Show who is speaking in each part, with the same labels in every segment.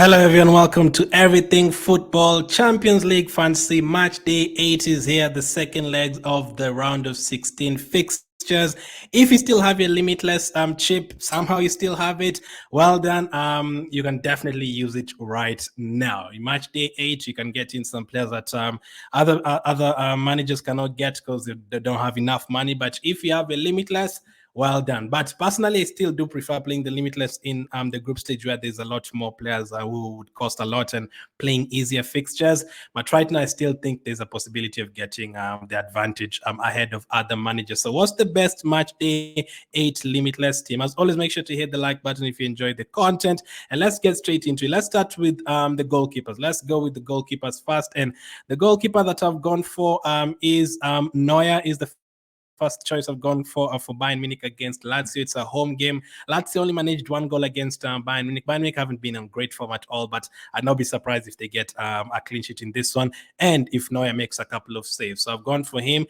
Speaker 1: Hello, everyone. Welcome to Everything Football Champions League Fantasy Match Day 8 is here, the second leg of the round of 16 fixtures. If you still have your Limitless chip, somehow you still have it, well done. You can definitely use it right now. In Match Day 8, you can get in some players that other managers cannot get because they don't have enough money. But if you have a Limitless, well done. But personally, I still do prefer playing the Limitless in the group stage where there's a lot more players who would cost a lot and playing easier fixtures. But right now, I still think there's a possibility of getting the advantage ahead of other managers. So what's the best Match Day 8 Limitless team? As always, make sure to hit the like button if you enjoy the content. And let's get straight into it. Let's start with the goalkeepers. Let's go with the goalkeepers first. And the goalkeeper that I've gone for is Neuer is the first choice I've gone for Bayern Munich against Lazio. It's a home game. Lazio only managed one goal against Bayern Munich. Bayern Munich haven't been on great form at all, but I'd not be surprised if they get a clean sheet in this one, and if Neuer makes a couple of saves. So I've gone for him.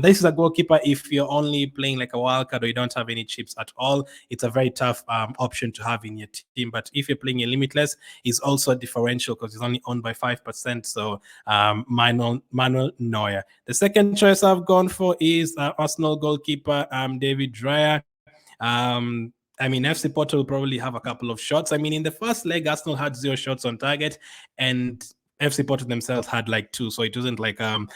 Speaker 1: This is a goalkeeper if you're only playing like a wild card or you don't have any chips at all. It's a very tough option to have in your team. But if you're playing a Limitless, he's also a differential because he's only owned by 5%. So Manuel Neuer. The second choice I've gone for is Arsenal goalkeeper David Raya. FC Porto will probably have a couple of shots. In the first leg, Arsenal had 0 shots on target, and FC Porto themselves had like 2. So it wasn't like an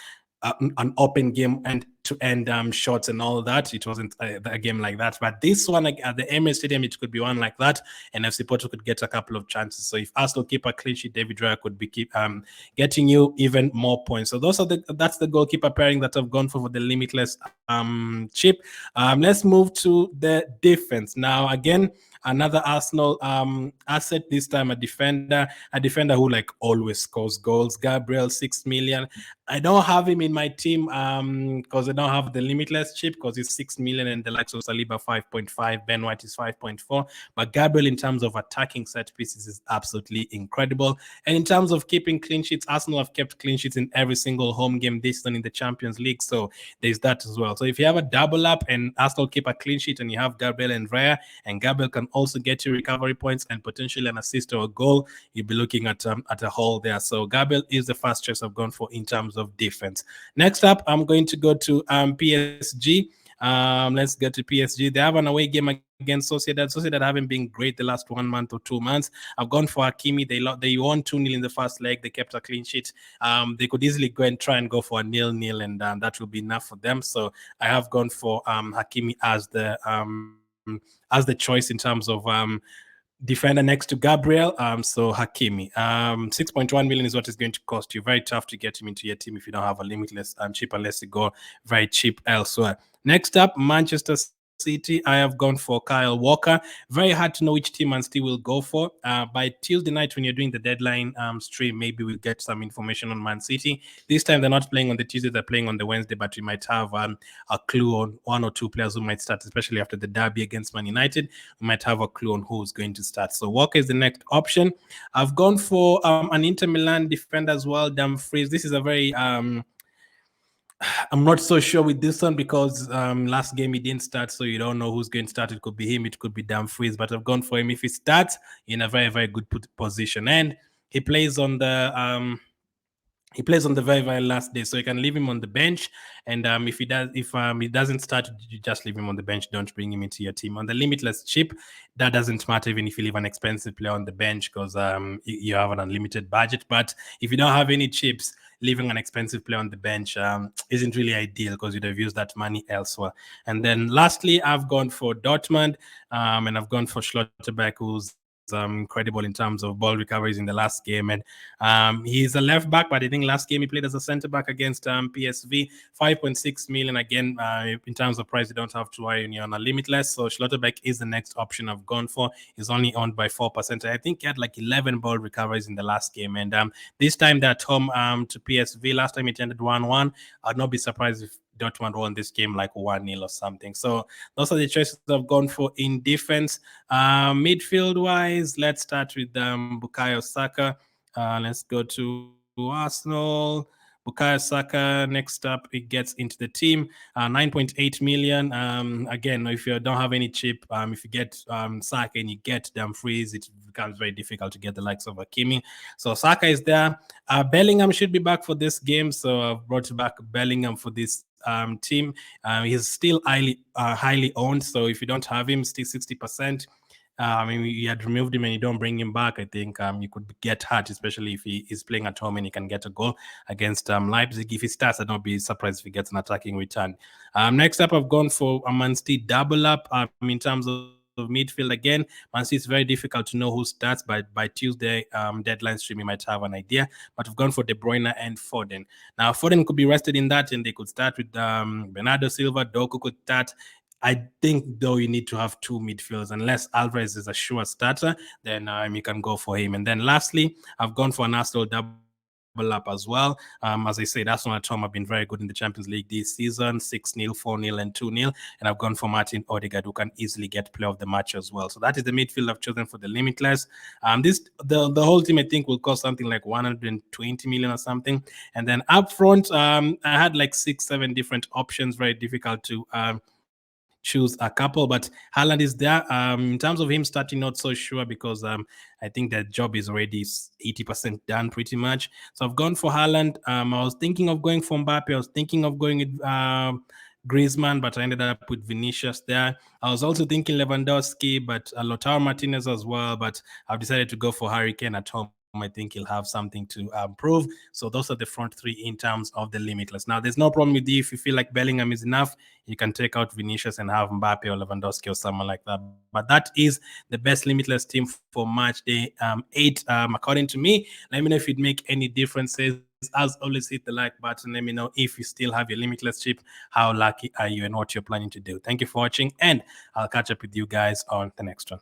Speaker 1: open game and to end shots and all that. It wasn't a game like that. But this one at the Emirates Stadium, it could be one like that, and FC Porto could get a couple of chances. So if Arsenal keep a clean sheet, David Raya could be getting you even more points. So that's the goalkeeper pairing that I've gone for the Limitless chip. Let's move to the defense now. Again, another Arsenal asset, this time a defender who like always scores goals. Gabriel, 6 million. I don't have him in my team because I don't have the Limitless chip because it's 6 million and the likes of Saliba 5.5, Ben White is 5.4. But Gabriel, in terms of attacking set pieces, is absolutely incredible. And in terms of keeping clean sheets, Arsenal have kept clean sheets in every single home game this season in the Champions League. So there's that as well. So if you have a double up and Arsenal keep a clean sheet and you have Gabriel and Raya, and Gabriel can also get you recovery points and potentially an assist or a goal, you'll be looking at a haul there. So Gabriel is the first choice I've gone for in terms of defense. Next up, I'm going to go to PSG. Let's get to PSG. They have an away game against Sociedad. Sociedad haven't been great the last 1 month or 2 months. I've gone for Hakimi. They won 2-0 in the first leg. They kept a clean sheet. They could easily go and try and go for a 0-0, and that will be enough for them. So I have gone for Hakimi as the choice in terms of defender next to Gabriel. So Hakimi, 6.1 million is what it's going to cost you. Very tough to get him into your team if you don't have a Limitless chip, unless you go very cheap elsewhere. Next up, Manchester City. I have gone for Kyle Walker. Very hard to know which team Man City will go for. By Tuesday night, when you're doing the deadline stream, maybe we'll get some information on Man City. This time they're not playing on the Tuesday, they're playing on the Wednesday, but we might have a clue on 1 or 2 players who might start, especially after the derby against Man United. We might have a clue on who's going to start. So Walker is the next option. I've gone for an Inter Milan defender as well, Dumfries. This is a very I'm not so sure with this one because last game he didn't start, so you don't know who's going to start. It could be him, it could be Dumfries, but I've gone for him. If he starts, in a very, very good position, and he plays on the very, very last day, so you can leave him on the bench. And if he doesn't start, you just leave him on the bench. Don't bring him into your team. On the Limitless chip, that doesn't matter even if you leave an expensive player on the bench because you have an unlimited budget. But if you don't have any chips, leaving an expensive player on the bench isn't really ideal because you'd have used that money elsewhere. And then lastly, I've gone for Dortmund and I've gone for Schlotterbeck, who's incredible in terms of ball recoveries in the last game, and he's a left back, but I think last game he played as a center back against PSV. 5.6 million. Again, in terms of price, you don't have to worry on a Limitless. So Schlotterbeck is the next option I've gone for. He's only owned by 4%. I think he had like 11 ball recoveries in the last game, and this time they're at home to PSV. Last time it ended 1-1. I'd not be surprised if Dortmund won this game like 1-0 or something. So those are the choices I've gone for in defense. Midfield wise, let's start with Bukayo Saka. Let's go to Arsenal. Bukayo Saka next up, it gets into the team. 9.8 million. Again, if you don't have any chip, if you get Saka and you get Dumfries, it becomes very difficult to get the likes of Hakimi. So Saka is there. Bellingham should be back for this game, so I've brought back Bellingham for this team. He's still highly owned, so if you don't have him, still 60%. I mean, you had removed him and you don't bring him back, I think you could get hurt, especially if he is playing at home and he can get a goal against Leipzig. If he starts, I'd not be surprised if he gets an attacking return. Next up, I've gone for a Man City double up in terms of midfield. Again, Man City is very difficult to know who starts, but by Tuesday deadline stream, you might have an idea. But I've gone for De Bruyne and Foden. Now, Foden could be rested in that, and they could start with Bernardo Silva. Doku could start. I think, though, you need to have two midfielders. Unless Alvarez is a sure starter, then you can go for him. And then lastly, I've gone for an Arsenal double up as well. As I said, Arsenal at home have been very good in the Champions League this season, 6-0, 4-0, and 2-0. And I've gone for Martin Odegaard, who can easily get player of the match as well. So that is the midfield I've chosen for the Limitless. The whole team, I think, will cost something like 120 million or something. And then up front, I had like 6-7 different options. Very difficult to choose a couple, but Haaland is there. In terms of him starting, not so sure, because I think that job is already 80% done pretty much. So I've gone for Haaland. I was thinking of going for Mbappe. I was thinking of going with Griezmann, but I ended up with Vinicius there. I was also thinking Lewandowski, but Lautaro Martinez as well, but I've decided to go for Harry Kane at home. I think he'll have something to prove. So those are the front three in terms of the Limitless. Now, there's no problem with you if you feel like Bellingham is enough. You can take out Vinicius and have Mbappe or Lewandowski or someone like that. But that is the best Limitless team for match day 8, according to me. Let me know if it make any differences. As always, hit the like button. Let me know if you still have your Limitless chip. How lucky are you and what you're planning to do? Thank you for watching, and I'll catch up with you guys on the next one.